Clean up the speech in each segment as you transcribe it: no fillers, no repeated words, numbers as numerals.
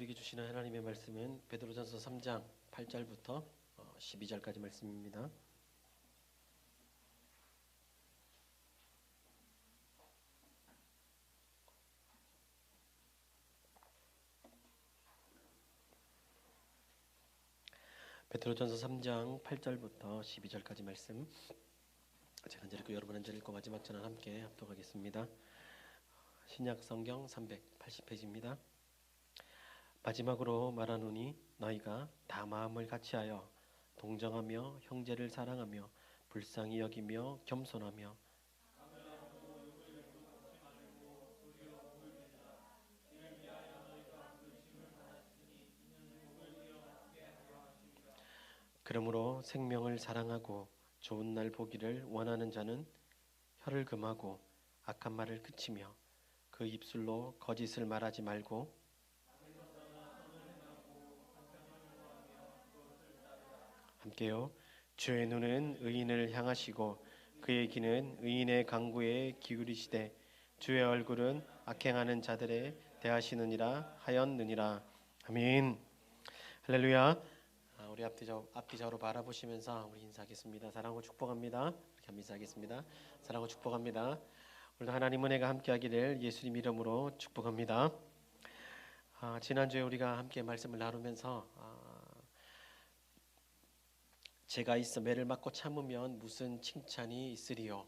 우리에게 주시는 하나님의 말씀은 베드로전서 3장 8절부터 12절까지 말씀입니다. 베드로전서 3장 8절부터 12절까지 말씀 제가 먼저 읽고 여러분 먼저 읽고 마지막 전은 함께 합독하겠습니다. 신약 성경 380페이지입니다. 마지막으로 말하노니 너희가 다 마음을 같이하여 동정하며 형제를 사랑하며 불쌍히 여기며 겸손하며 그러므로 생명을 사랑하고 좋은 날 보기를 원하는 자는 혀를 금하고 악한 말을 그치며 그 입술로 거짓을 말하지 말고 함께요. 주의 눈은 의인을 향하시고 그의 귀는 의인의 간구에 기울이시되 주의 얼굴은 악행하는 자들에 대하시느니라 하였느니라. 아멘. 할렐루야. 우리 앞뒤좌우로 바라보시면서 우리 인사하겠습니다. 사랑하고 축복합니다. 이렇게 한번 인사하겠습니다. 사랑하고 축복합니다. 오늘도 하나님 은혜가 함께하기를 예수님 이름으로 축복합니다. 지난주에 우리가 함께 말씀을 나누면서 죄가 있어 매를 맞고 참으면 무슨 칭찬이 있으리요.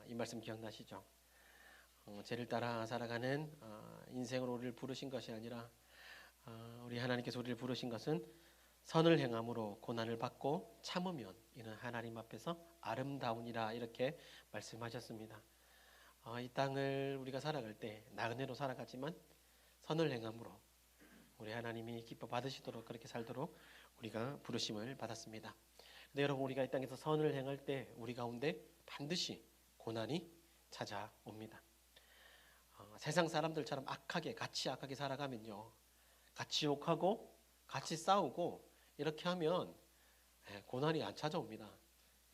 이 말씀 기억나시죠? 죄를 따라 살아가는 인생으로 우리를 부르신 것이 아니라 우리 하나님께서 우리를 부르신 것은 선을 행함으로 고난을 받고 참으면 이는 하나님 앞에서 아름다우니라 이렇게 말씀하셨습니다. 이 땅을 우리가 살아갈 때 나그네로 살아가지만 선을 행함으로 우리 하나님이 기뻐 받으시도록 그렇게 살도록 우리가 부르심을 받았습니다. 근데 여러분 우리가 이 땅에서 선을 행할 때 우리 가운데 반드시 고난이 찾아옵니다. 세상 사람들처럼 같이 악하게 살아가면요, 같이 욕하고 같이 싸우고 이렇게 하면 고난이 안 찾아옵니다.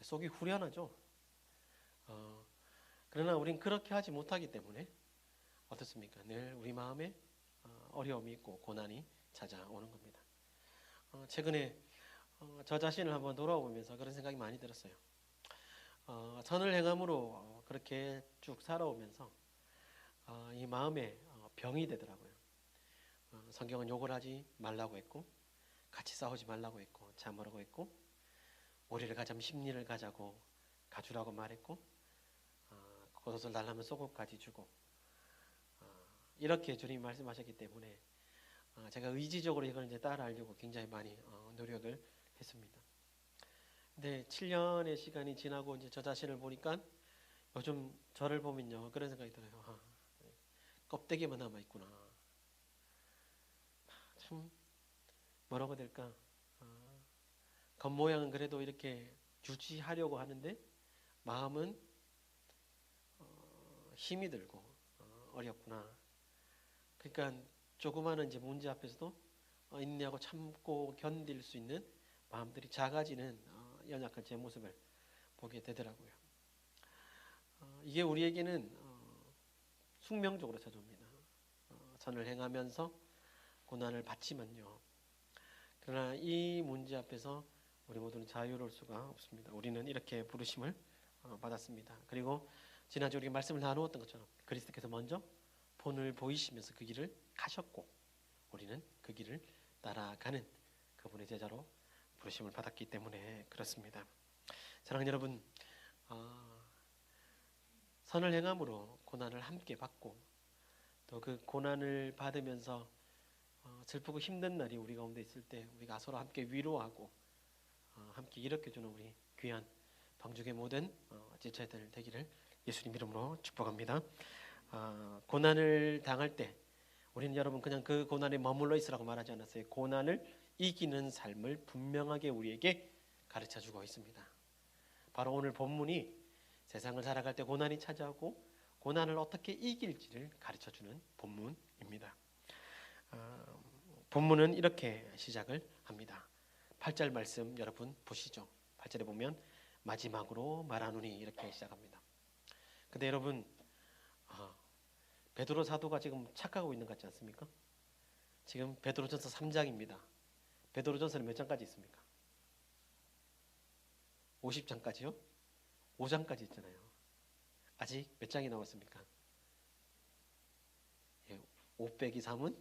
속이 후련하죠. 그러나 우린 그렇게 하지 못하기 때문에 어떻습니까? 늘 우리 마음에 어려움이 있고 고난이 찾아오는 겁니다. 최근에 저 자신을 한번 돌아보면서 그런 생각이 많이 들었어요. 선을 행함으로 그렇게 쭉 살아오면서 이 마음에 병이 되더라고요. 성경은 욕을 하지 말라고 했고 같이 싸우지 말라고 했고 참으라고 했고 오리를 가자면 심리를 가자고 가주라고 말했고 겉옷을 달라면 속옷까지 주고 이렇게 주님이 말씀하셨기 때문에 제가 의지적으로 이걸 이제 따라하려고 굉장히 많이 노력을 했습니다. 근데 7년의 시간이 지나고 이제 저 자신을 보니까 요즘 저를 보면요 그런 생각이 들어요. 껍데기만 남아 있구나. 참 뭐라고 해야 될까? 겉모양은 그래도 이렇게 유지하려고 하는데 마음은 힘이 들고 어렵구나. 그러니까 조그마한 이제 문제 앞에서도 인내하고 참고 견딜 수 있는 마음들이 작아지는 연약한 제 모습을 보게 되더라고요. 이게 우리에게는 숙명적으로 찾아옵니다. 선을 행하면서 고난을 받지만요. 그러나 이 문제 앞에서 우리 모두는 자유로울 수가 없습니다. 우리는 이렇게 부르심을 받았습니다. 그리고 지난주 우리가 말씀을 나누었던 것처럼 그리스도께서 먼저 본을 보이시면서 그 길을 가셨고 우리는 그 길을 따라가는 그분의 제자로 부르심을 받았기 때문에 그렇습니다. 사랑하는 여러분, 선을 행함으로 고난을 함께 받고 또 그 고난을 받으면서 슬프고 힘든 날이 우리 가운데 있을 때 우리가 서로 함께 위로하고 함께 일으켜주는 우리 귀한 방죽의 모든 지체들 되기를 예수님 이름으로 축복합니다. 고난을 당할 때 우리는 여러분 그냥 그 고난에 머물러 있으라고 말하지 않았어요. 고난을 이기는 삶을 분명하게 우리에게 가르쳐주고 있습니다. 바로 오늘 본문이 세상을 살아갈 때 고난이 찾아오고 고난을 어떻게 이길지를 가르쳐주는 본문입니다. 본문은 이렇게 시작을 합니다. 8절 말씀 여러분 보시죠. 8절에 보면 마지막으로 말하노니 이렇게 시작합니다. 근데 여러분 베드로 사도가 지금 착각하고 있는 것 같지 않습니까? 지금 베드로전서 3장입니다. 베드로전서는 몇 장까지 있습니까? 50장까지요? 5장까지 있잖아요. 아직 몇 장이 남았습니까? 5 빼기 3은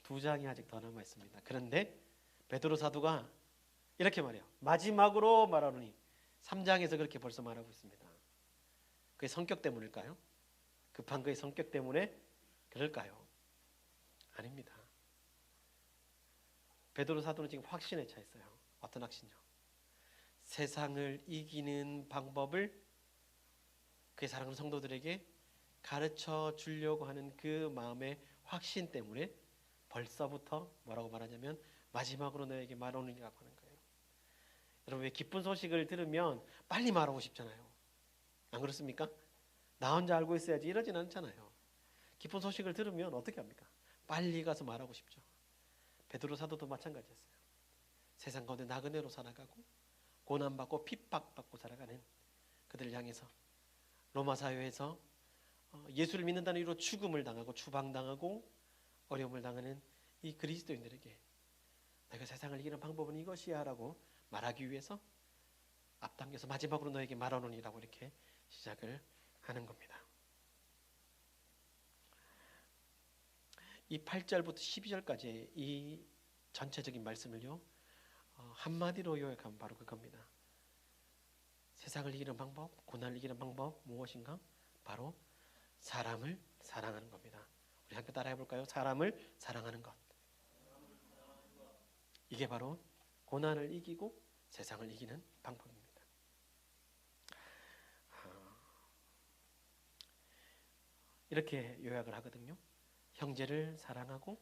2장이 아직 더 남아 있습니다. 그런데 베드로 사도가 이렇게 말해요. 마지막으로 말하노니 3장에서 그렇게 벌써 말하고 있습니다. 그의 성격 때문일까요? 급한 그의 성격 때문에 그럴까요? 아닙니다. 베드로 사도는 지금 확신에 차 있어요. 어떤 확신이요? 세상을 이기는 방법을 그의 사랑하는 성도들에게 가르쳐 주려고 하는 그 마음의 확신 때문에 벌써부터 뭐라고 말하냐면 마지막으로 너에게 말하노니라고 하는 거예요. 여러분, 왜 기쁜 소식을 들으면 빨리 말하고 싶잖아요. 안 그렇습니까? 나 혼자 알고 있어야지 이러진 않잖아요. 기쁜 소식을 들으면 어떻게 합니까? 빨리 가서 말하고 싶죠. 베드로 사도도 마찬가지였어요. 세상 가운데 나그네로 살아가고 고난받고 핍박받고 살아가는 그들을 향해서 로마 사회에서 예수를 믿는다는 이유로 죽음을 당하고 추방당하고 어려움을 당하는 이 그리스도인들에게 내가 세상을 이기는 방법은 이것이야 라고 말하기 위해서 앞당겨서 마지막으로 너에게 말하노니라고 이렇게 시작을 하는 겁니다. 이 8절부터 12절까지 이 전체적인 말씀을요, 한마디로 요약하면 바로 그겁니다. 세상을 이기는 방법, 고난을 이기는 방법 무엇인가? 바로 사람을 사랑하는 겁니다. 우리 함께 따라해 볼까요? 사람을 사랑하는 것. 이게 바로 고난을 이기고 세상을 이기는 방법입니다. 이렇게 요약을 하거든요. 형제를 사랑하고,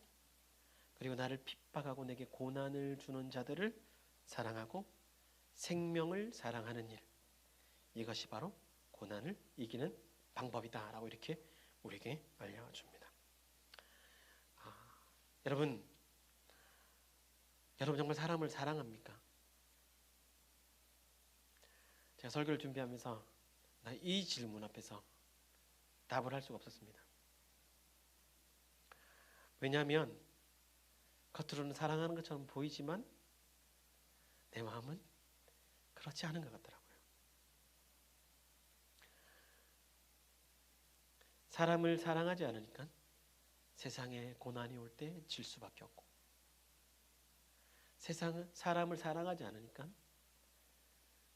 그리고 나를 핍박하고 내게 고난을 주는 자들을 사랑하고 생명을 사랑하는 일, 이것이 바로 고난을 이기는 방법이다 라고 이렇게 우리에게 알려줍니다. 여러분 정말 사람을 사랑합니까? 제가 설교를 준비하면서 이 질문 앞에서 답을 할 수가 없었습니다. 왜냐하면 겉으로는 사랑하는 것처럼 보이지만 내 마음은 그렇지 않은 것 같더라고요. 사람을 사랑하지 않으니까 세상에 고난이 올 때 질 수밖에 없고, 사람을 사랑하지 않으니까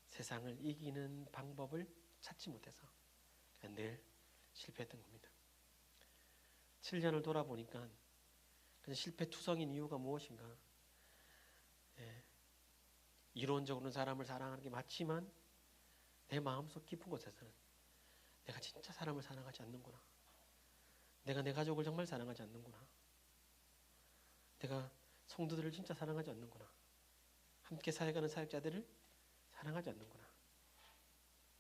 세상을 이기는 방법을 찾지 못해서 늘 실패했던 겁니다. 7년을 돌아보니까 실패투성인 이유가 무엇인가? 이론적으로는 사람을 사랑하는 게 맞지만 내 마음속 깊은 곳에서는 내가 진짜 사람을 사랑하지 않는구나. 내가 내 가족을 정말 사랑하지 않는구나. 내가 성도들을 진짜 사랑하지 않는구나. 함께 살아가는 사역자들을 사랑하지 않는구나.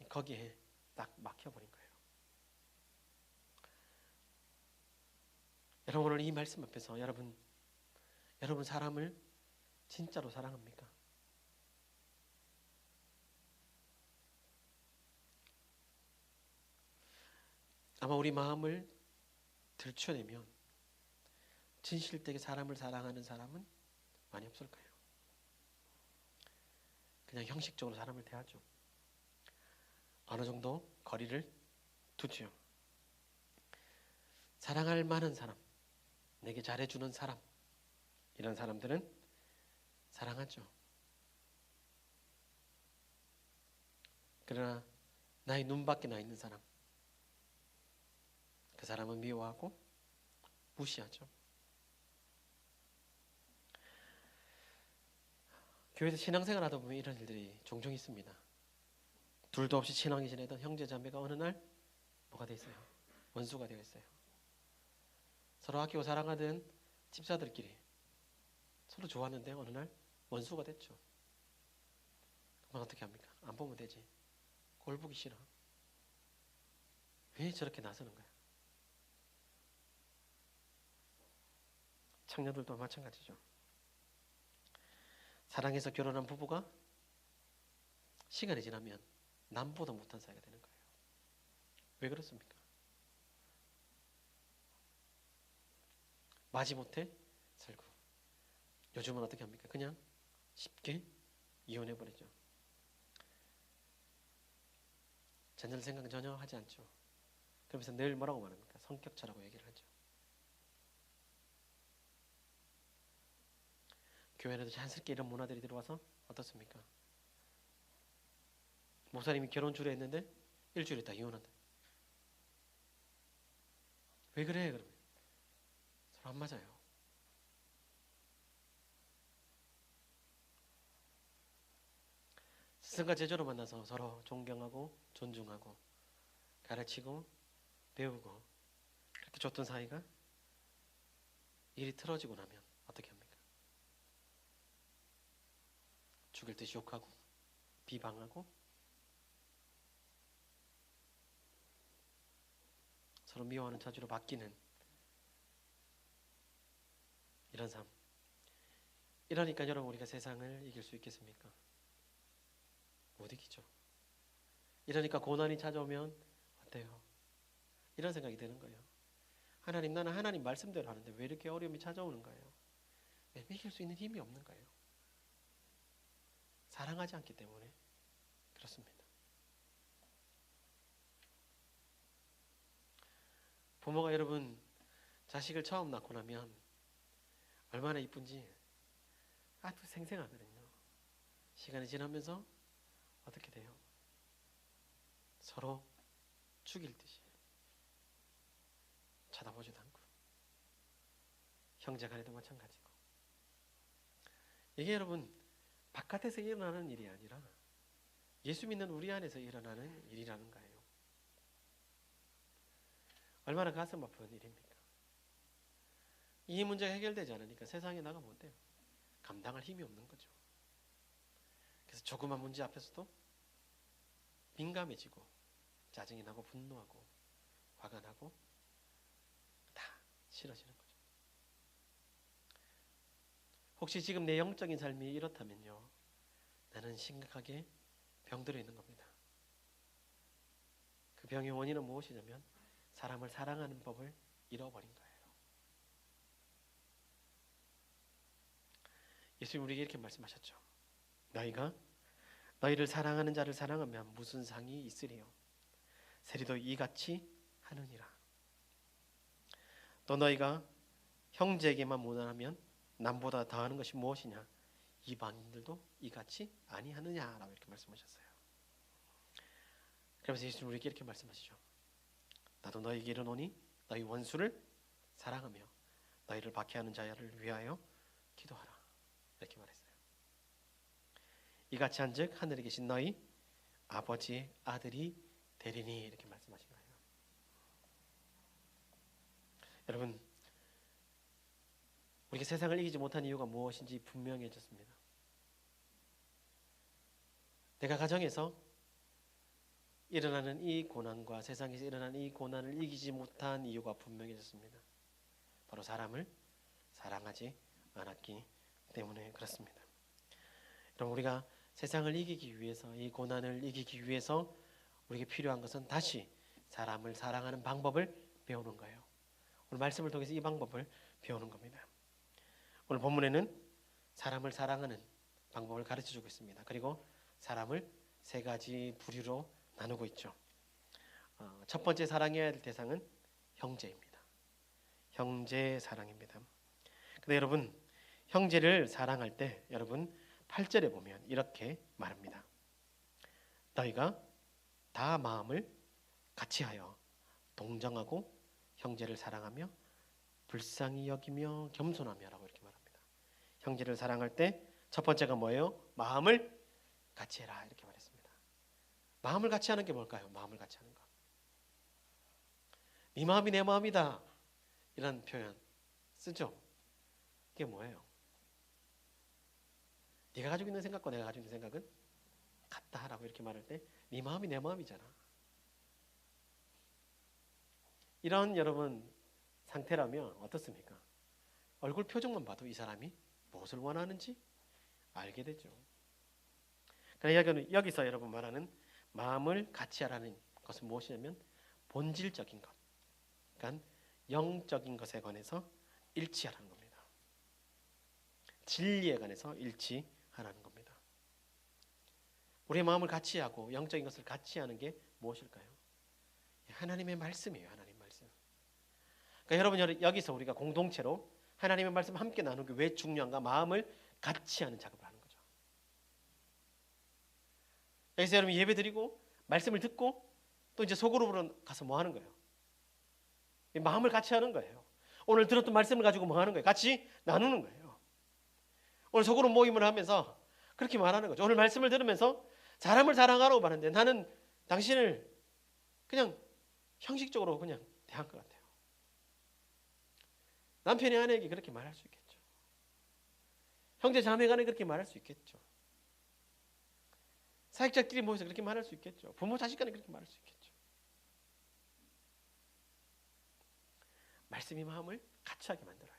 거기에 딱 막혀버린 거예요. 여러분, 오늘 이 말씀 앞에서 여러분 사람을 진짜로 사랑합니까? 아마 우리 마음을 들춰내면 진실되게 사람을 사랑하는 사람은 많이 없을 거예요. 그냥 형식적으로 사람을 대하죠. 어느 정도 거리를 두죠. 사랑할 만한 사람, 내게 잘해주는 사람, 이런 사람들은 사랑하죠. 그러나 나의 눈 밖에 나 있는 사람, 그 사람은 미워하고 무시하죠. 교회에서 신앙생활 하다 보면 이런 일들이 종종 있습니다. 둘도 없이 친하게 지내던 형제 자매가 어느 날 뭐가 돼 있어요? 원수가 되어 있어요. 서로 아끼고 사랑하던 집사들끼리 서로 좋았는데 어느 날 원수가 됐죠. 그럼 어떻게 합니까? 안 보면 되지. 꼴 보기 싫어. 왜 저렇게 나서는 거야? 청년들도 마찬가지죠. 사랑해서 결혼한 부부가 시간이 지나면 남보다 못한 사이가 되는 거예요. 왜 그렇습니까? 마지못해 살고. 요즘은 어떻게 합니까? 그냥 쉽게 이혼해버리죠. 자녀를 생각 전혀 하지 않죠. 그러면서 늘 뭐라고 말합니까? 성격차라고 얘기를 하죠. 교회에도 자연스럽게 이런 문화들이 들어와서 어떻습니까? 목사님이 결혼 주례 했는데 일주일에 다 이혼한다. 왜 그래? 그러면 서로 안 맞아요. 스승과 제자로 만나서 서로 존경하고 존중하고 가르치고 배우고 그렇게 좋던 사이가 일이 틀어지고 나면 어떻게 합니까? 죽일 듯이 욕하고 비방하고 서로 미워하는 자주로 바뀌는 이런 삶. 이러니까 여러분 우리가 세상을 이길 수 있겠습니까? 못 이기죠. 이러니까 고난이 찾아오면 어때요? 이런 생각이 드는 거예요. 하나님, 나는 하나님 말씀대로 하는데 왜 이렇게 어려움이 찾아오는 거예요? 왜 이길 수 있는 힘이 없는 거예요? 사랑하지 않기 때문에 그렇습니다. 부모가 여러분 자식을 처음 낳고 나면 얼마나 이쁜지 아주 생생하거든요. 시간이 지나면서 어떻게 돼요? 서로 죽일 듯이 쳐다보지도 않고 형제 간에도 마찬가지고. 이게 여러분 바깥에서 일어나는 일이 아니라 예수 믿는 우리 안에서 일어나는 일이라는 거예요. 얼마나 가슴 아픈 일입니까? 이 문제가 해결되지 않으니까 세상에 나가면 어때요? 감당할 힘이 없는 거죠. 그래서 조그만 문제 앞에서도 민감해지고 짜증이 나고 분노하고 화가 나고 다 싫어지는 거죠. 혹시 지금 내 영적인 삶이 이렇다면요, 나는 심각하게 병들어 있는 겁니다. 그 병의 원인은 무엇이냐면 사람을 사랑하는 법을 잃어버린 거예요. 예수님 우리에게 이렇게 말씀하셨죠. 너희가 너희를 사랑하는 자를 사랑하면 무슨 상이 있으리요? 세리도 이같이 하느니라. 또 너희가 형제에게만 무난하면 남보다 더하는 것이 무엇이냐? 이방인들도 이같이 아니하느냐라고 이렇게 말씀하셨어요. 그러면서 예수님 우리에게 이렇게 말씀하시죠. 나도 너희에게 이르노니 너희 원수를 사랑하며 너희를 박해하는 자를 위하여 기도하라. 이렇게 말했어요. 이같이 한즉 하늘에 계신 너희 아버지의 아들이 되리니 이렇게 말씀하신 거예요. 여러분, 우리가 세상을 이기지 못한 이유가 무엇인지 분명해졌습니다. 내가 가정에서 일어나는 이 고난과 세상에서 일어나는 이 고난을 이기지 못한 이유가 분명해졌습니다. 바로 사람을 사랑하지 않았기 때문에 그렇습니다. 여러분, 우리가 세상을 이기기 위해서, 이 고난을 이기기 위해서 우리에게 필요한 것은 다시 사람을 사랑하는 방법을 배우는 거예요. 오늘 말씀을 통해서 이 방법을 배우는 겁니다. 오늘 본문에는 사람을 사랑하는 방법을 가르쳐주고 있습니다. 그리고 사람을 세 가지 부류로 나누고 있죠. 첫 번째 사랑해야 할 대상은 형제입니다. 형제 사랑입니다. 근데 여러분, 형제를 사랑할 때 여러분 8절에 보면 이렇게 말합니다. 너희가 다 마음을 같이하여 동정하고 형제를 사랑하며 불쌍히 여기며 겸손하며라고 이렇게 말합니다. 형제를 사랑할 때 첫 번째가 뭐예요? 마음을 같이해라 이렇게 말했습니다. 마음을 같이 하는 게 뭘까요? 마음을 같이 하는 거. 네 마음이 내 마음이다 이런 표현 쓰죠. 이게 뭐예요? 네가 가지고 있는 생각과 내가 가지고 있는 생각은 같다라고 이렇게 말할 때 네 마음이 내 마음이잖아. 이런 여러분 상태라면 어떻습니까? 얼굴 표정만 봐도 이 사람이 무엇을 원하는지 알게 되죠. 그러니까 여기서 여러분 말하는 마음을 같이 하라는 것은 무엇이냐면 본질적인 것, 그러니까 영적인 것에 관해서 일치하라는 겁니다. 진리에 관해서 일치하라는 겁니다. 우리의 마음을 같이 하고 영적인 것을 같이 하는 게 무엇일까요? 하나님의 말씀이에요. 하나님 말씀. 그러니까 여러분, 여기서 우리가 공동체로 하나님의 말씀 함께 나누는 게 왜 중요한가? 마음을 같이 하는 작업을 하는 거죠. 여기서 여러분 예배 드리고 말씀을 듣고 또 이제 소그룹으로 가서 뭐 하는 거예요? 마음을 같이 하는 거예요. 오늘 들었던 말씀을 가지고 뭐 하는 거예요? 같이 나누는 거예요. 오늘 소그룹 모임을 하면서 그렇게 말하는 거죠. 오늘 말씀을 들으면서 사람을 사랑하라고 말하는데 나는 당신을 그냥 형식적으로 그냥 대한 것 같아요. 남편이 아내에게 그렇게 말할 수 있겠죠. 형제 자매 간에 그렇게 말할 수 있겠죠. 사역자끼리 모여서 그렇게 말할 수 있겠죠. 부모 자식 간에 그렇게 말할 수 있겠죠. 말씀이 마음을 같이 하게 만들어요.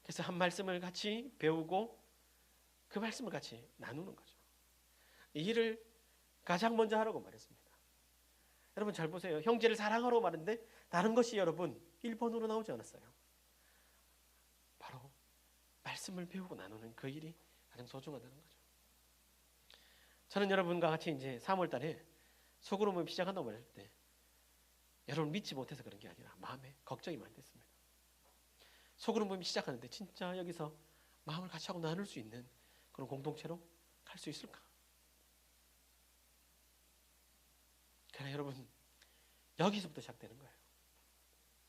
그래서 한 말씀을 같이 배우고 그 말씀을 같이 나누는 거죠. 이 일을 가장 먼저 하라고 말했습니다. 여러분 잘 보세요. 형제를 사랑하라고 말했는데 다른 것이 여러분 1번으로 나오지 않았어요. 바로 말씀을 배우고 나누는 그 일이 가장 소중하다는 거죠. 저는 여러분과 같이 이제 3월 달에 소그룹 모임 시작한다고 말했을 때 여러분 믿지 못해서 그런 게 아니라 마음에 걱정이 많이 됐습니다. 소그룹 모임 시작하는데 진짜 여기서 마음을 같이 하고 나눌 수 있는 그런 공동체로 갈 수 있을까? 그러나 여러분 여기서부터 시작되는 거예요.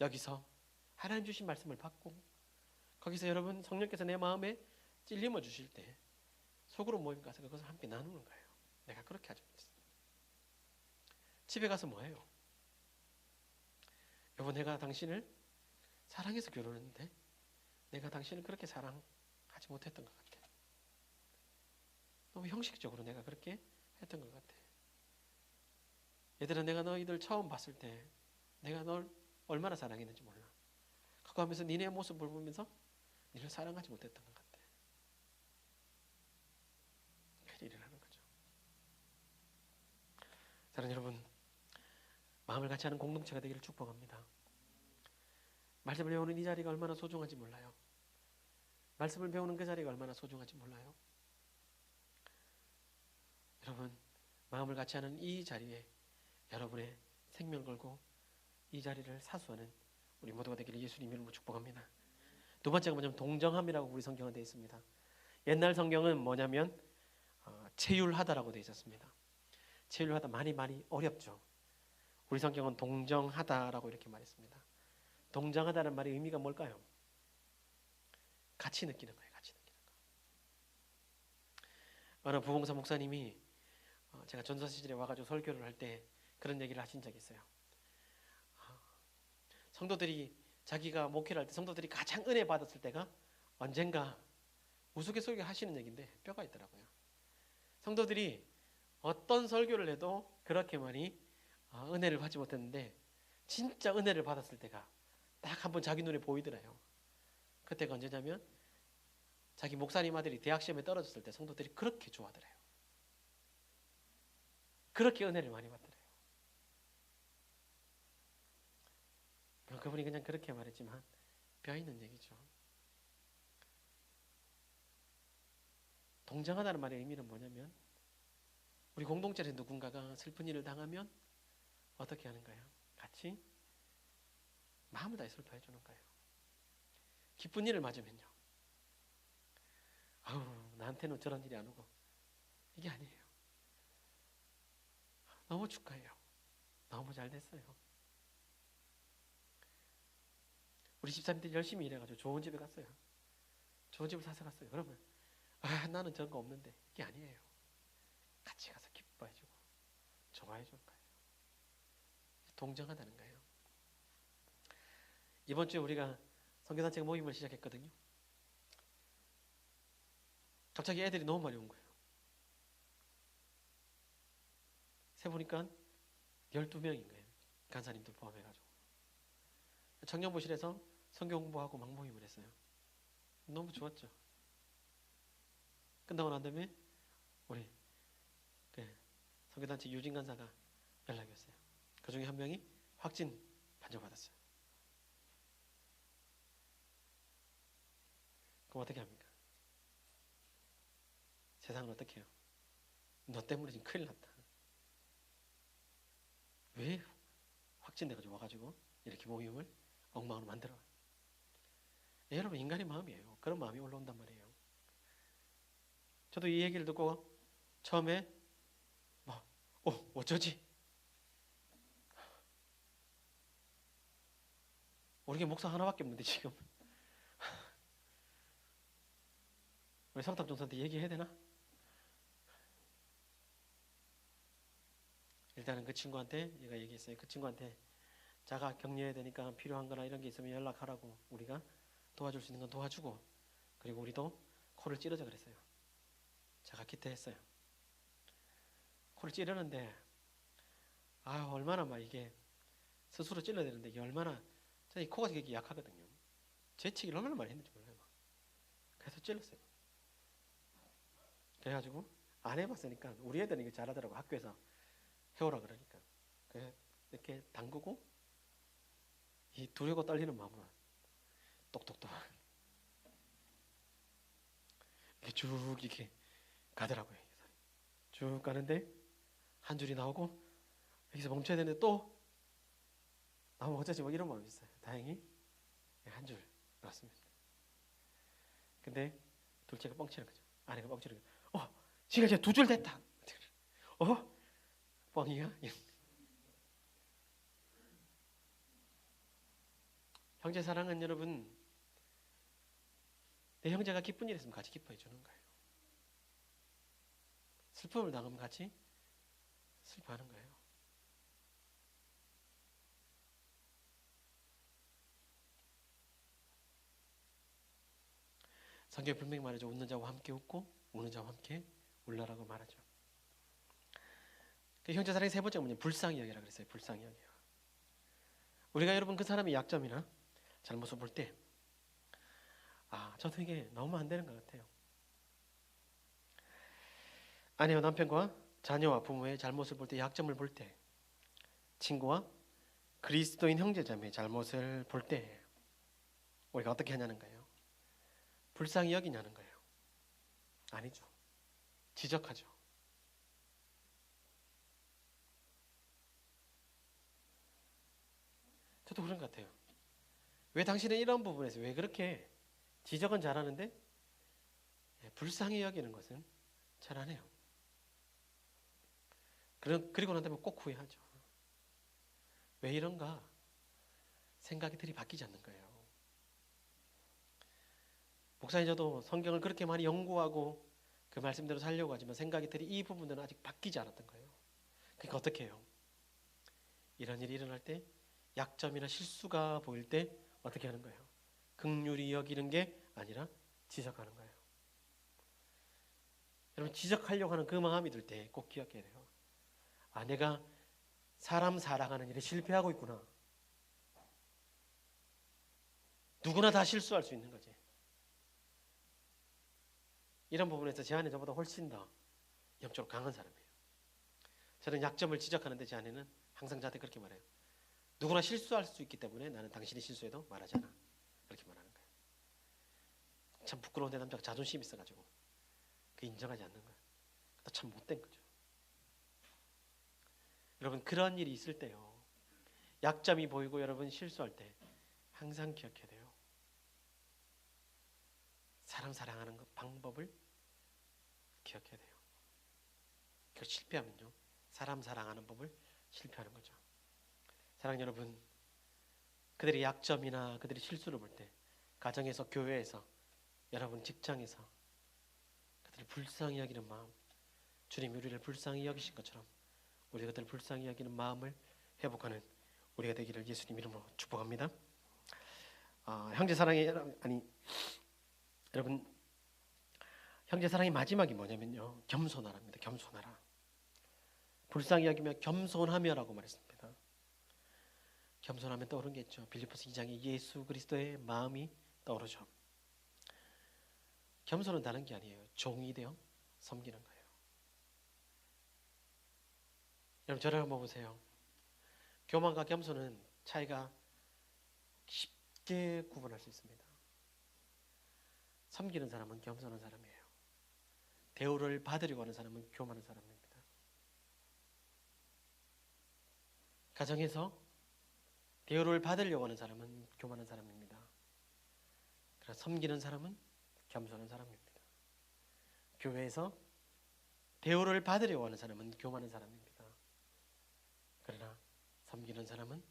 여기서 하나님 주신 말씀을 받고 거기서 여러분 성령께서 내 마음에 찔림을 주실 때 소그룹 모임 가서 그것을 함께 나누는 거예요. 내가 그렇게 하죠. 집에 가서 뭐해요? 여보, 내가 당신을 사랑해서 결혼했는데 내가 당신을 그렇게 사랑하지 못했던 것 같아. 너무 형식적으로 내가 그렇게 했던 것 같아. 얘들아, 내가 너희들 처음 봤을 때 내가 널 얼마나 사랑했는지 몰라. 그거 하면서 니네 모습을 보면서 니를 사랑하지 못했던 것 같아. 그 일을 하는 거죠. 사랑하는 여러분, 마음을 같이 하는 공동체가 되기를 축복합니다. 말씀을 배우는 이 자리가 얼마나 소중한지 몰라요. 말씀을 배우는 그 자리가 얼마나 소중한지 몰라요. 여러분, 마음을 같이 하는 이 자리에 여러분의 생명 걸고 이 자리를 사수하는 우리 모두가 되기를 예수님 이름으로 축복합니다. 두 번째가 뭐냐면 동정함이라고 우리 성경에 되어 있습니다. 옛날 성경은 뭐냐면 체휼하다라고 되어 있었습니다. 체휼하다 많이 어렵죠. 우리 성경은 동정하다라고 이렇게 말했습니다. 동정하다는 말의 의미가 뭘까요? 같이 느끼는 거예요. 같이 느끼는 거. 어느 부봉사 목사님이 제가 전사 시절에 와가지고 설교를 할 때 그런 얘기를 하신 적이 있어요. 성도들이 자기가 목회를 할 때 성도들이 가장 은혜 받았을 때가 언젠가 우스갯소리를 하시는 얘기인데 뼈가 있더라고요. 성도들이 어떤 설교를 해도 그렇게 많이 은혜를 받지 못했는데 진짜 은혜를 받았을 때가 딱 한 번 자기 눈에 보이더래요. 그때가 언제냐면 자기 목사님 아들이 대학 시험에 떨어졌을 때 성도들이 그렇게 좋아하더래요. 그렇게 은혜를 많이 받더래요. 그분이 그냥 그렇게 말했지만 뼈 있는 얘기죠. 동정하다는 말의 의미는 뭐냐면 우리 공동체에서 누군가가 슬픈 일을 당하면 어떻게 하는 거예요? 같이 마음을 다해 슬퍼해 주는 거예요. 기쁜 일을 맞으면요. 아우, 나한테는 저런 일이 안 오고 이게 아니에요. 너무 축하해요. 너무 잘 됐어요. 우리 집사님들이 열심히 일해가지고 좋은 집에 갔어요. 좋은 집을 사서 갔어요. 그러면 나는 저런 거 없는데 이게 아니에요. 같이 가서 기뻐해주고 좋아해주는 거예요. 동정하다는 거예요. 이번 주에 우리가 선교단체 모임을 시작했거든요. 갑자기 애들이 너무 많이 온 거예요. 세보니까 12명인 거예요. 간사님들 포함해가지고. 청년부실에서 성경 공부하고 막 모임을 했어요. 너무 좋았죠. 끝나고 난 다음에 우리 선교단체 유진 간사가 연락이 왔어요. 그 중에 한 명이 확진 판정받았어요. 그럼 어떻게 합니까? 세상은 어떻게 해요? 너 때문에 지금 큰일 났다. 왜 확진돼가지고 와가지고 이렇게 모임을 엉망으로 만들어? 여러분, 인간의 마음이에요. 그런 마음이 올라온단 말이에요. 저도 이 얘기를 듣고 처음에 어쩌지? 우리 목사 하나밖에 없는데 지금 우리 성탑 종사한테 얘기해야 되나? 일단은 그 친구한테 얘가 얘기했어요. 그 친구한테 자가 격려해야 되니까 필요한 거나 이런 게 있으면 연락하라고, 우리가 도와줄 수 있는 건 도와주고, 그리고 우리도 코를 찌르자 그랬어요. 자가 기대했어요. 코를 찌르는데 얼마나 막 이게 스스로 찔러야 되는데 이게 얼마나, 저이 코가 되게 약하거든요. 재치기를 얼마나 많이 했는지 몰라요. 막. 그래서 찔렀어요. 그래가지고 안 해봤으니까 우리 애들은 이거 잘하더라고. 학교에서 해오라 그러니까. 그래서 이렇게 담그고 이 두려고 떨리는 마음으로 똑똑똑 이렇게 쭉 이렇게 가더라고요. 쭉 가는데 한 줄이 나오고 여기서 멈춰야 되는데 또 나오면 어쩌지, 뭐 이런 마음이 있어요. 다행히 한 줄 나왔습니다. 근데 둘째가 뻥치는 거죠. 아내가 뻥치는 거죠. 지금 이제 2줄 됐다. 뻥이야? 형제 사랑은 여러분, 내 형제가 기쁜 일 있으면 같이 기뻐해 주는 거예요. 슬픔을 당하면 같이 슬퍼하는 거예요. 성경에 분명히 말하죠. 웃는 자와 함께 웃고 우는 자와 함께 울라라고 말하죠. 그 형제 사랑의 세 번째가 뭐냐면 불쌍히 여기라 그랬어요. 불쌍히 여기라. 우리가 여러분 그 사람의 약점이나 잘못을 볼 때 저도 이게 너무 안 되는 것 같아요. 아내와 남편과 자녀와 부모의 잘못을 볼 때, 약점을 볼 때, 친구와 그리스도인 형제자매의 잘못을 볼 때 우리가 어떻게 하냐는 거예요. 불쌍히 여기냐는 거예요. 아니죠. 지적하죠. 저도 그런 것 같아요. 왜 당신은 이런 부분에서 왜 그렇게 지적은 잘하는데 불쌍히 여기는 것은 잘 안 해요. 그리고 난 다음에 꼭 후회하죠. 왜 이런가? 생각들이 바뀌지 않는 거예요. 목사님, 저도 성경을 그렇게 많이 연구하고 그 말씀대로 살려고 하지만 생각들이 이 부분들은 아직 바뀌지 않았던 거예요. 그러니까 어떻게 해요? 이런 일이 일어날 때, 약점이나 실수가 보일 때 어떻게 하는 거예요? 긍휼히 여기는 게 아니라 지적하는 거예요. 여러분, 지적하려고 하는 그 마음이 들 때 꼭 기억해야 돼요. 내가 사람 사랑하는 일에 실패하고 있구나. 누구나 다 실수할 수 있는 거지. 이런 부분에서 제 아내 저보다 훨씬 더 영적으로 강한 사람이에요. 저는 약점을 지적하는데 제 아내는 항상 저한테 그렇게 말해요. 누구나 실수할 수 있기 때문에 나는 당신이 실수해도 말하지 않아. 그렇게 말하는 거예요. 참 부끄러운데 남자가 자존심이 있어가지고 그 인정하지 않는 거예요. 참 못된 거죠. 여러분, 그런 일이 있을 때요, 약점이 보이고 여러분 실수할 때 항상 기억해야 돼요. 사람 사랑하는 방법을 기억해야 돼요. 그 실패하면요, 사람 사랑하는 법을 실패하는 거죠. 사랑 여러분, 그들의 약점이나 그들의 실수를 볼 때, 가정에서, 교회에서, 여러분 직장에서 그들을 불쌍히 여기는 마음, 주님이 우리를 불쌍히 여기신 것처럼 우리 그들을 불쌍히 여기는 마음을 회복하는 우리가 되기를 예수님 이름으로 축복합니다. 형제 사랑의 여러분, 형제 사랑의 마지막이 뭐냐면요, 겸손하랍니다. 겸손하라. 불쌍히 여기며 겸손하며라고 말했습니다. 겸손하면 떠오르는 게 있죠. 빌립보서 2장에 예수 그리스도의 마음이 떠오르죠. 겸손은 다른 게 아니에요. 종이 되어 섬기는 거예요. 여러분, 저를 한번 보세요. 교만과 겸손은 차이가 쉽게 구분할 수 있습니다. 섬기는 사람은 겸손한 사람이에요. 대우를 받으려고 하는 사람은 교만한 사람입니다. 가정에서 대우를 받으려고 하는 사람은 교만한 사람입니다. 그러나 섬기는 사람은 겸손한 사람입니다. 교회에서 대우를 받으려고 하는 사람은 교만한 사람입니다. 그러나 섬기는 사람은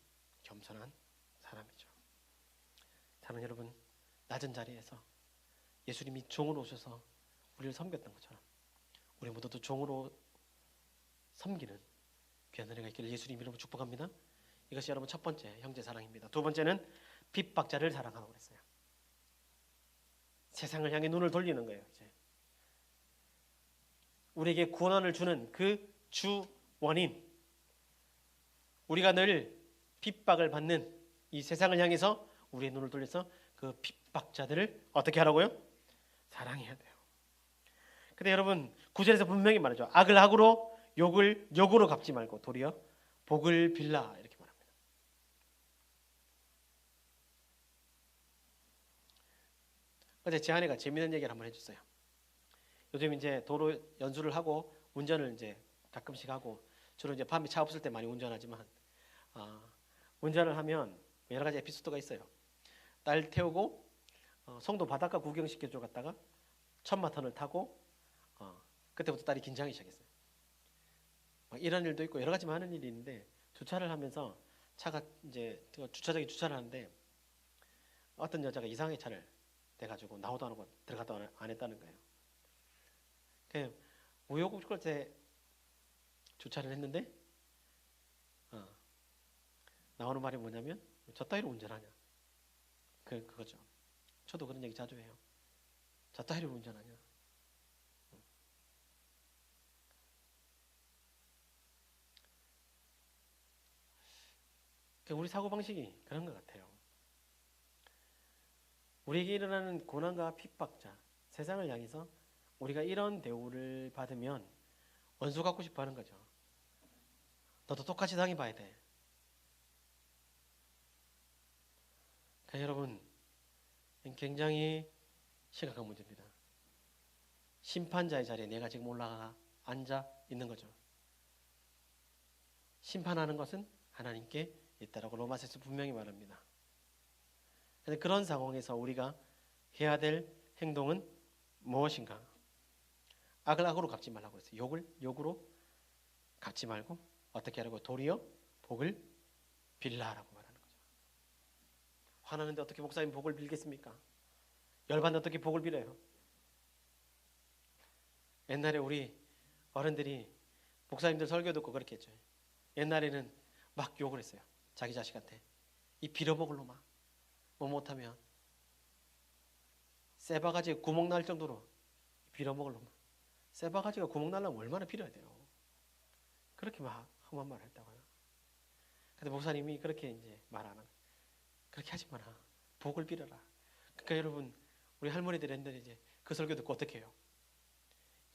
겸손한 사람이죠. 사랑하는 여러분, 낮은 자리에서 예수님이 종으로 오셔서 우리를 섬겼던 것처럼 우리 모두도 종으로 섬기는 귀한 은혜가 있기를 예수님 이름으로 축복합니다. 이것이 여러분 첫 번째 형제 사랑입니다. 두 번째는 핍박자를 사랑하라고 그랬어요. 세상을 향해 눈을 돌리는 거예요. 이제 우리에게 구원을 주는 그 주 원인, 우리가 늘 핍박을 받는 이 세상을 향해서 우리의 눈을 돌려서 그 핍박자들을 어떻게 하라고요? 사랑해야 돼요. 근데 여러분 9절에서 분명히 말하죠. 악을 악으로 욕을 욕으로 갚지 말고 도리어 복을 빌라 이렇게 말합니다. 어제 제 아내가 재미있는 얘기를 한번 해줬어요. 요즘 이제 도로 연수를 하고 운전을 이제 가끔씩 하고 주로 이제 밤에 차 없을 때 많이 운전하지만 운전을 하면 여러 가지 에피소드가 있어요. 딸 태우고 송도 바닷가 구경시켜줘 갔다가 천마터를 타고 그때부터 딸이 긴장이 시작했어요. 이런 일도 있고 여러 가지 많은 일이 있는데 주차를 하면서 차가 이제 주차장에 주차를 하는데 어떤 여자가 이상하게 차를 대가지고 나오도 안 하고 들어가도 안 했다는 거예요. 우여곡절 때 주차를 했는데 나오는 말이 뭐냐면 저 따위로 운전하냐 그거죠. 저도 그런 얘기 자주 해요. 저 따위로 운전하냐. 우리 사고방식이 그런 것 같아요. 우리에게 일어나는 고난과 핍박자, 세상을 향해서 우리가 이런 대우를 받으면 원수 갖고 싶어 하는 거죠. 너도 똑같이 당해봐야 돼. 그러니까 여러분 굉장히 심각한 문제입니다. 심판자의 자리에 내가 지금 올라가 앉아 있는 거죠. 심판하는 것은 하나님께 있다라고 로마서에서 분명히 말합니다. 그런데 그런 상황에서 우리가 해야 될 행동은 무엇인가? 악을 악으로 갚지 말라고 했어요. 욕을 욕으로 갚지 말고 어떻게 하라고? 도리어 복을 빌라라고 말하는 거죠. 화나는데 어떻게 목사님 복을 빌겠습니까? 열받는데 어떻게 복을 빌어요? 옛날에 우리 어른들이 목사님들 설교 듣고 그렇게 했죠. 옛날에는 막 욕을 했어요. 자기 자식한테 이 빌어먹을 놈아 뭐 못하면 쇠바가지에 구멍 날 정도로 빌어먹을 놈아. 쇠바가지가 구멍 날려면 얼마나 빌어야 돼요. 그렇게 막 험한 말을 했다고요. 근데 목사님이 그렇게 이제 말 안 하고 그렇게 하지 마라. 복을 빌어라. 그러니까 여러분 우리 할머니들 옛날에 이제 그 설교 듣고 어떻게 해요?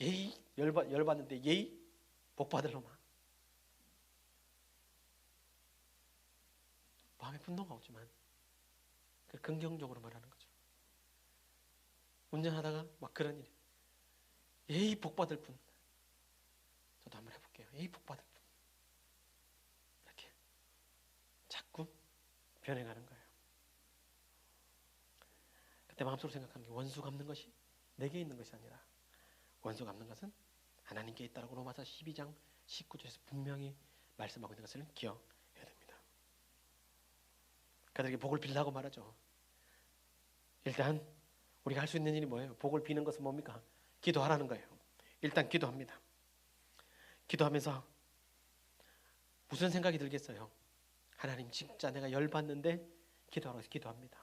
예의 열받는데 예의 복 받을 놈아. 마음에 분노가 오지만 그 긍정적으로 말하는 거죠. 운전하다가 막 그런 일이 예의 복 받을 분. 저도 한번 해볼게요. 예의 복 받을 분. 이렇게 자꾸 변해가는 거예요. 그때 마음속으로 생각하는 게 원수 갚는 것이 내게 있는 것이 아니라 원수 갚는 것은 하나님께 있다라고 로마서 12장 19절에서 분명히 말씀하고 있는 것을 기억해야 됩니다. 그들에게 복을 빌라고 말하죠. 일단 우리가 할 수 있는 일이 뭐예요? 복을 비는 것은 뭡니까? 기도하라는 거예요. 일단 기도합니다. 기도하면서 무슨 생각이 들겠어요? 하나님 진짜 내가 열받는데 기도하라고 해서 기도합니다.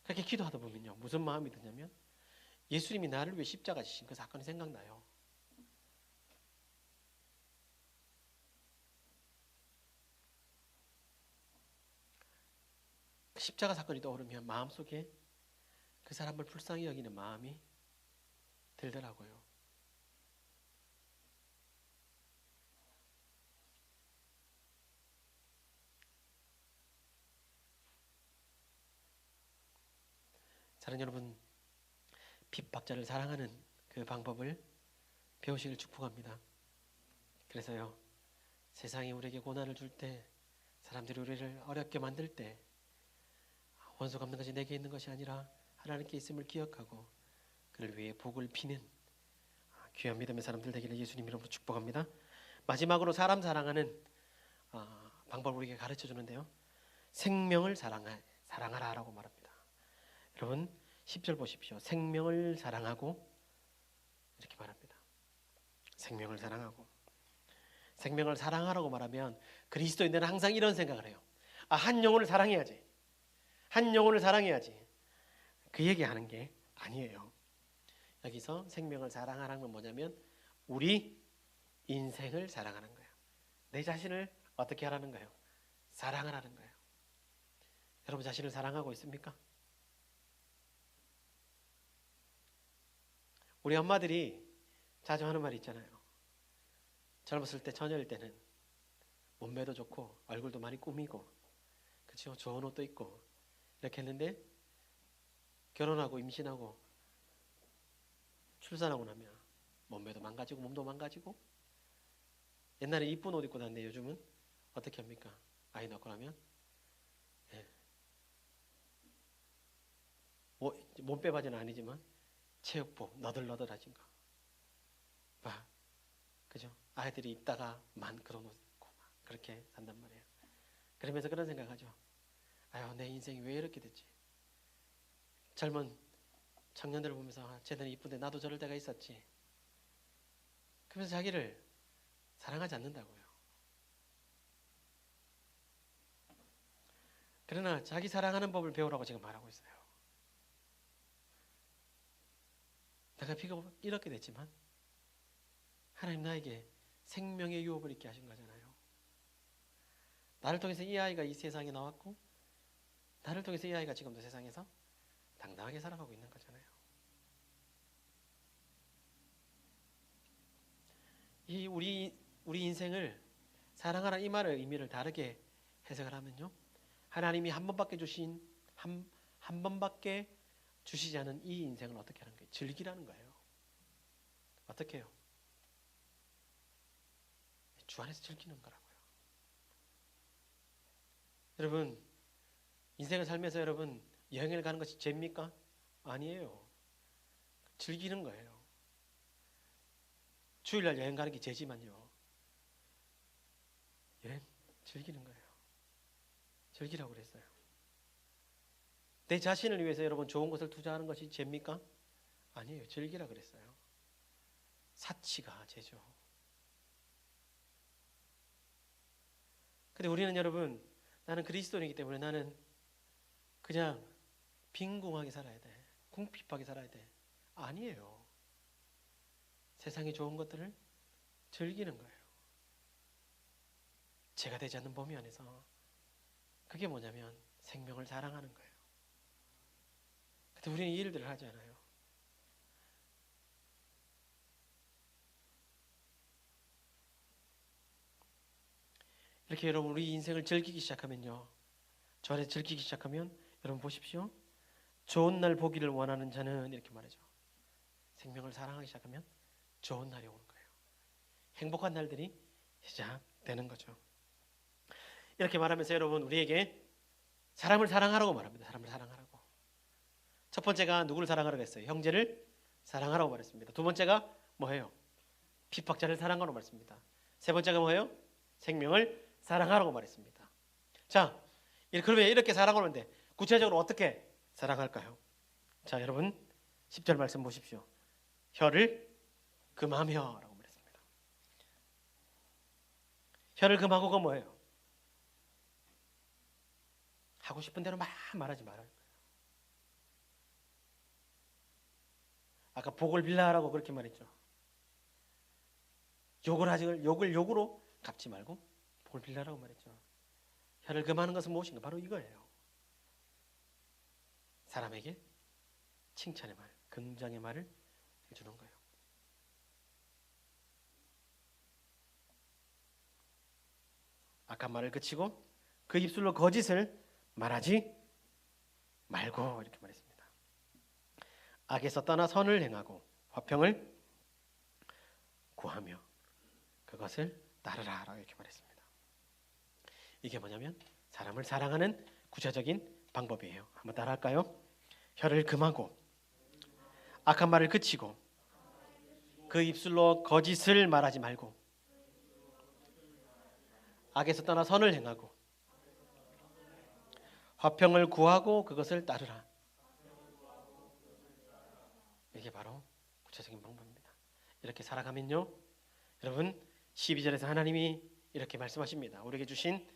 그렇게 기도하다 보면요 무슨 마음이 드냐면 예수님이 나를 위해 십자가 지신 그 사건이 생각나요. 십자가 사건이 떠오르면 마음속에 그 사람을 불쌍히 여기는 마음이 들더라고요. 사랑하는 여러분, 핍박자를 사랑하는 그 방법을 배우시길 축복합니다. 그래서요, 세상이 우리에게 고난을 줄 때, 사람들이 우리를 어렵게 만들 때 원수 갚는 것이 내게 있는 것이 아니라 하나님께 있음을 기억하고 그를 위해 복을 비는 귀한 믿음의 사람들 되기를 예수님 이름으로 축복합니다. 마지막으로 사람 사랑하는 방법을 우리에게 가르쳐 주는데요, 생명을 사랑하라라고 말합니다. 여러분 10절 보십시오. 생명을 사랑하고 이렇게 말합니다. 생명을 사랑하고. 생명을 사랑하라고 말하면 그리스도인들은 항상 이런 생각을 해요. 한 영혼을 사랑해야지. 한 영혼을 사랑해야지. 그 얘기하는 게 아니에요. 여기서 생명을 사랑하라는 건 뭐냐면 우리 인생을 사랑하는 거예요. 내 자신을 어떻게 하라는 거예요? 사랑하라는 거예요. 여러분 자신을 사랑하고 있습니까? 우리 엄마들이 자주 하는 말이 있잖아요. 젊었을 때, 처녀일 때는 몸매도 좋고 얼굴도 많이 꾸미고, 그렇죠? 좋은 옷도 입고 이렇게 했는데 결혼하고 임신하고 출산하고 나면 몸매도 망가지고 몸도 망가지고. 옛날에 이쁜 옷 입고 다녔는데 요즘은 어떻게 합니까? 아이 낳고 나면 몸빼 바지는 아니지만 체육복 너덜너덜하진 거, 그죠? 아이들이 입다가 그런 옷 입고 그렇게 산단 말이에요. 그러면서 그런 생각하죠. 아유, 내 인생이 왜 이렇게 됐지? 젊은 청년들을 보면서 쟤들은 이쁜데 나도 저럴 때가 있었지. 그러면서 자기를 사랑하지 않는다고요. 그러나 자기 사랑하는 법을 배우라고 지금 말하고 있어요. 내가 비록 이렇게 됐지만 하나님 나에게 생명의 유업을 있게 하신 거잖아요. 나를 통해서 이 아이가 이 세상에 나왔고 나를 통해서 이 아이가 지금도 세상에서 당당하게 살아가고 있는 거잖아요. 이 우리 인생을 사랑하라 이 말의 의미를 다르게 해석을 하면요, 하나님이 한 번밖에 주시지 않은 이 인생을 어떻게 하는 거예요? 즐기라는 거예요. 어떻게 해요? 주 안에서 즐기는 거라고요. 여러분 인생을 살면서 여러분 여행을 가는 것이 죄입니까? 아니에요. 즐기는 거예요. 주일날 여행 가는 게 죄지만요, 여행 즐기는 거예요. 즐기라고 그랬어요. 내 자신을 위해서 여러분 좋은 것을 투자하는 것이 죄입니까? 아니에요. 즐기라 그랬어요. 사치가 죄죠. 근데 우리는 여러분, 나는 그리스도인이기 때문에 나는 그냥 빈궁하게 살아야 돼, 궁핍하게 살아야 돼. 아니에요. 세상의 좋은 것들을 즐기는 거예요. 죄가 되지 않는 범위 안에서. 그게 뭐냐면 생명을 사랑하는 거예요. 근데 우리는 이 일들을 하지 않아요. 이렇게 여러분 우리 인생을 즐기기 시작하면요, 저 안에 즐기기 시작하면 여러분 보십시오. 좋은 날 보기를 원하는 자는 이렇게 말하죠. 생명을 사랑하기 시작하면 좋은 날이 오는 거예요. 행복한 날들이 시작되는 거죠. 이렇게 말하면서 여러분 우리에게 사람을 사랑하라고 말합니다. 사람을 사랑하라고. 첫 번째가 누구를 사랑하라고 했어요? 형제를 사랑하라고 말했습니다. 두 번째가 뭐예요? 핍박자를 사랑하라고 말했습니다. 세 번째가 뭐예요? 생명을 사랑하라고 말했습니다. 자, 그러면 이렇게 사랑하는데 구체적으로 어떻게 사랑할까요? 자, 여러분 10절 말씀 보십시오. 혀를 금하며라고 말했습니다. 혀를 금하고가 뭐예요? 하고 싶은 대로 막 말하지 말아요. 아까 복을 빌라라고 그렇게 말했죠. 욕을 욕으로 갚지 말고 복을 빌라라고 말했죠. 혀를 금하는 것은 무엇인가? 바로 이거예요. 사람에게 칭찬의 말, 긍정의 말을 해주는 거예요. 악한 말을 그치고 그 입술로 거짓을 말하지 말고 이렇게 말했습니다. 악에서 떠나 선을 행하고 화평을 구하며 그것을 따르라라고 이렇게 말했습니다. 이게 뭐냐면 사람을 사랑하는 구체적인 방법이에요. 한번 따라할까요? 혀를 금하고 악한 말을 그치고 그 입술로 거짓을 말하지 말고 악에서 떠나 선을 행하고 화평을 구하고 그것을 따르라. 이게 바로 구체적인 방법입니다. 이렇게 살아가면요, 여러분 12절에서 하나님이 이렇게 말씀하십니다. 우리에게 주신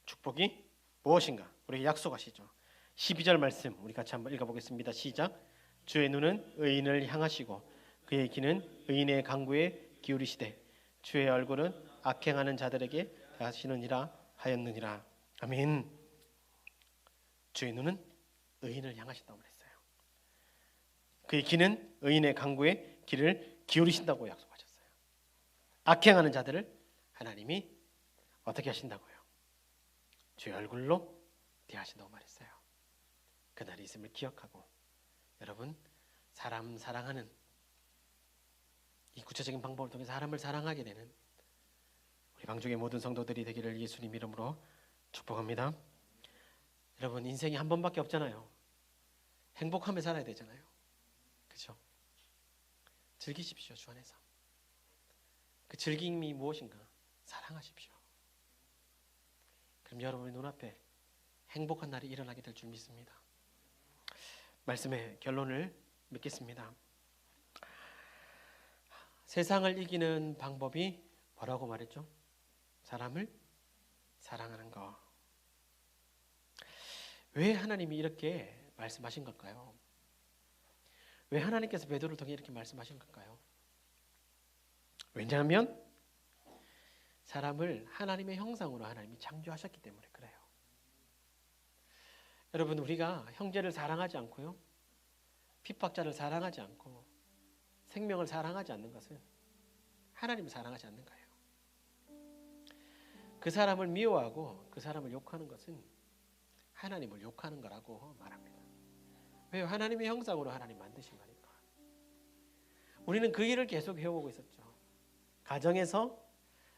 축복이 무엇인가? 우리에게 약속하시죠. 12절 말씀 우리 같이 한번 읽어보겠습니다. 시작. 주의 눈은 의인을 향하시고 그의 귀는 의인의 간구에 기울이시되 주의 얼굴은 악행하는 자들에게 대하시느니라 하였느니라. 아멘. 주의 눈은 의인을 향하신다고 그랬어요. 그의 귀는 의인의 간구에 귀를 기울이신다고 약속하셨어요. 악행하는 자들을 하나님이 어떻게 하신다고요? 주의 얼굴로 대하신다고 말했어요. 그날이 있음을 기억하고 여러분 사람 사랑하는 이 구체적인 방법을 통해 사람을 사랑하게 되는 우리 방중의 모든 성도들이 되기를 예수님 이름으로 축복합니다. 여러분 인생이 한 번밖에 없잖아요. 행복하며 살아야 되잖아요. 그렇죠? 즐기십시오. 주 안에서. 그 즐김이 무엇인가? 사랑하십시오. 그럼 여러분의 눈앞에 행복한 날이 일어나게 될 줄 믿습니다. 말씀의 결론을 맺겠습니다. 세상을 이기는 방법이 뭐라고 말했죠? 사람을 사랑하는 것. 왜 하나님이 이렇게 말씀하신 걸까요? 왜 하나님께서 베드로를 통해 이렇게 말씀하신 걸까요? 왜냐하면 사람을 하나님의 형상으로 하나님이 창조하셨기 때문에 그래요. 여러분 우리가 형제를 사랑하지 않고요, 핍박자를 사랑하지 않고 생명을 사랑하지 않는 것은 하나님을 사랑하지 않는 거예요. 그 사람을 미워하고 그 사람을 욕하는 것은 하나님을 욕하는 거라고 말합니다. 왜요? 하나님의 형상으로 하나님 만드신 거니까. 우리는 그 일을 계속 해오고 있었죠. 가정에서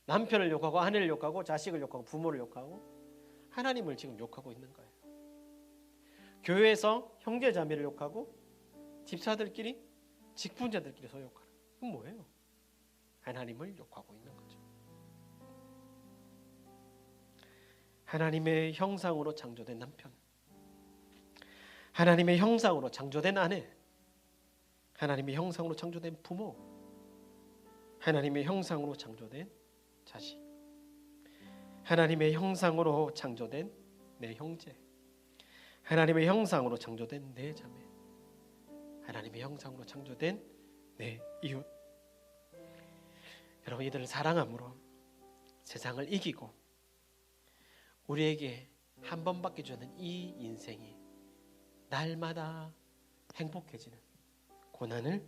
남편을 욕하고 아내를 욕하고 자식을 욕하고 부모를 욕하고 하나님을 지금 욕하고 있는 거예요. 교회에서 형제 자매를 욕하고 집사들끼리 직분자들끼리 서로 욕하는 그건 뭐예요? 하나님을 욕하고 있는 거죠. 하나님의 형상으로 창조된 남편, 하나님의 형상으로 창조된 아내, 하나님의 형상으로 창조된 부모, 하나님의 형상으로 창조된 자식, 하나님의 형상으로 창조된 내 형제, 하나님의 형상으로 창조된 내 자매, 하나님의 형상으로 창조된 내 이웃. 여러분 이들을 사랑함으로 세상을 이기고 우리에게 한 번밖에 주는 이 인생이 날마다 행복해지는, 고난을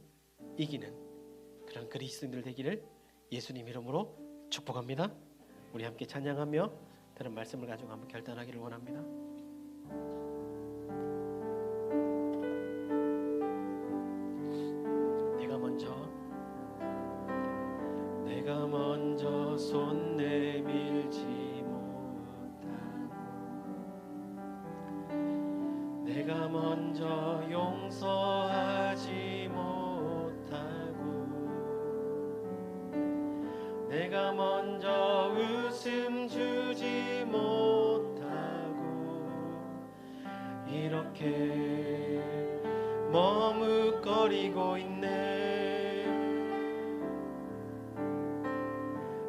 이기는 그런 그리스도인들 되기를 예수님 이름으로 축복합니다. 우리 함께 찬양하며 들은 말씀을 가지고 한번 결단하기를 원합니다. 내가 먼저 손 내밀지 못하고 내가 먼저 용서하지 못하고 내가 먼저 웃음 주지 못하고 이렇게 머뭇거리고 있네.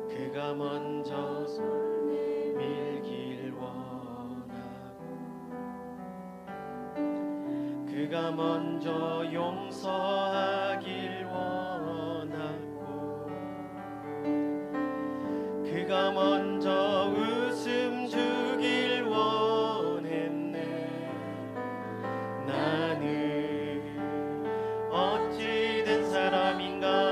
그가 먼저 손 내밀길 원하고 그가 먼저 용서하길 원하고 그가 먼저 웃음 주길 원했네. 나는 어찌 된 사람인가.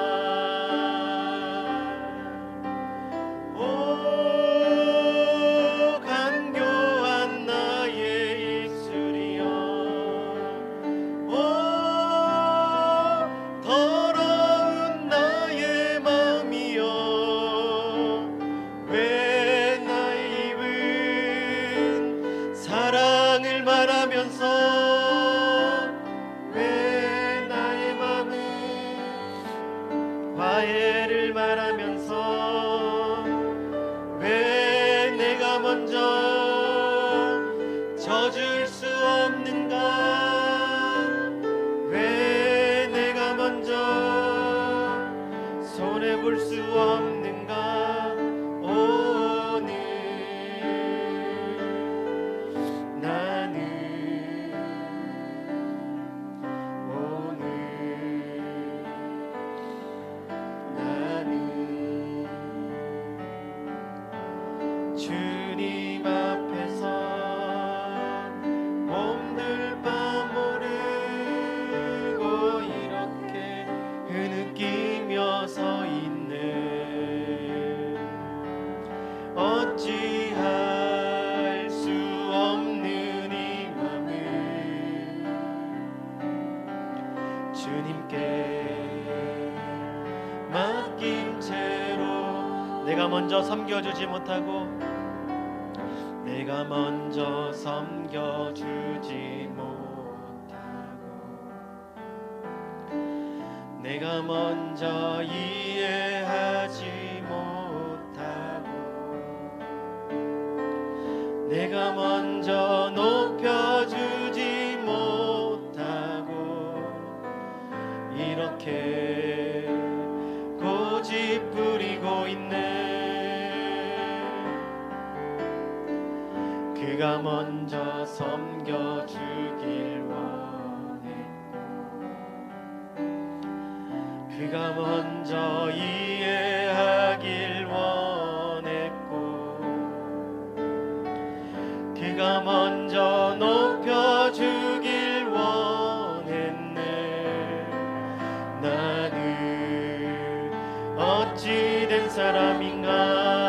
내가 먼저 섬겨주지 못하고 내가 먼저 섬겨주지 못하고 내가 먼저 이해하지 못하고 내가 먼저 높여주지 못하고 이렇게 고집 부리고 있네. 그가 먼저 섬겨주길 원했고 그가 먼저 이해하길 원했고 그가 먼저 높여주길 원했네. 나는 어찌 된 사람인가.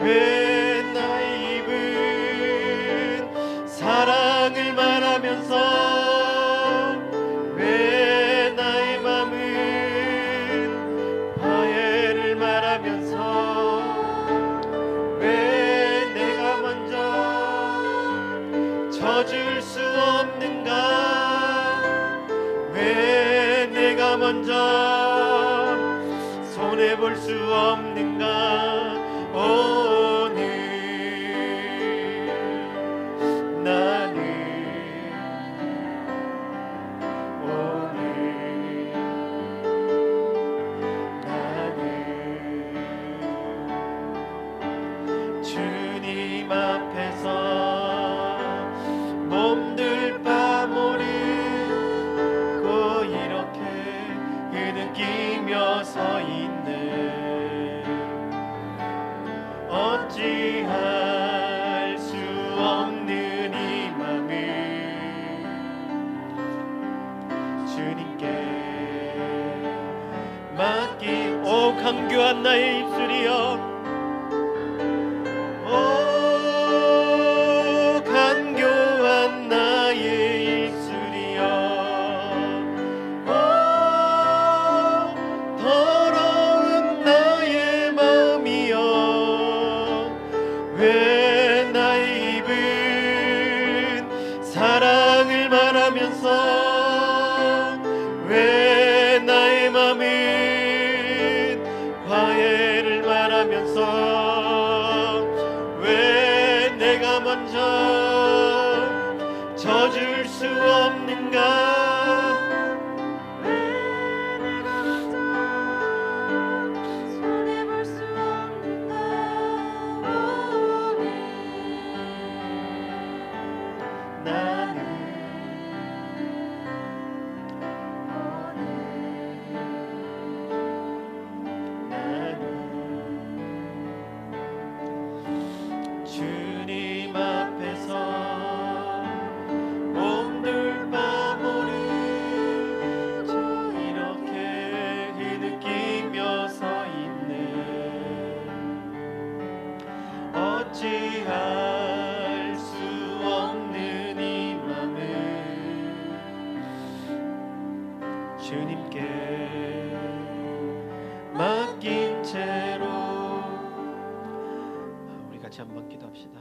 왜 나의 입은 사랑을 말하면서 왜 나의 맘은 화해를 말하면서 왜 내가 먼저 져줄 수 없는가. 왜 내가 먼저 손해볼 수 없는가. 오늘 나는 주님 앞에서 몸둘 바 모르고 이렇게 흐느끼며 서 있네. 어찌할 수 없는 이 맘을 주님께 맡긴 오 강교한 나의 입술이여. 오 간교한 나의 입술이여. 오 더러운 나의 마음이여. 왜 나의 입은 사랑을 말하면서 왜 나의 맘은 화해를 말하면서 왜 내가 먼저 져줄 수 없는가. 왜 내가 먼저 손해볼 수 없는가. 나는 주님 앞에서 몸둘 바 모르고 이렇게 흐느끼며 서 있네. 어찌할 수 없는 이 맘을 주님께 맡긴 채로 우리 같이 한번 기도합시다.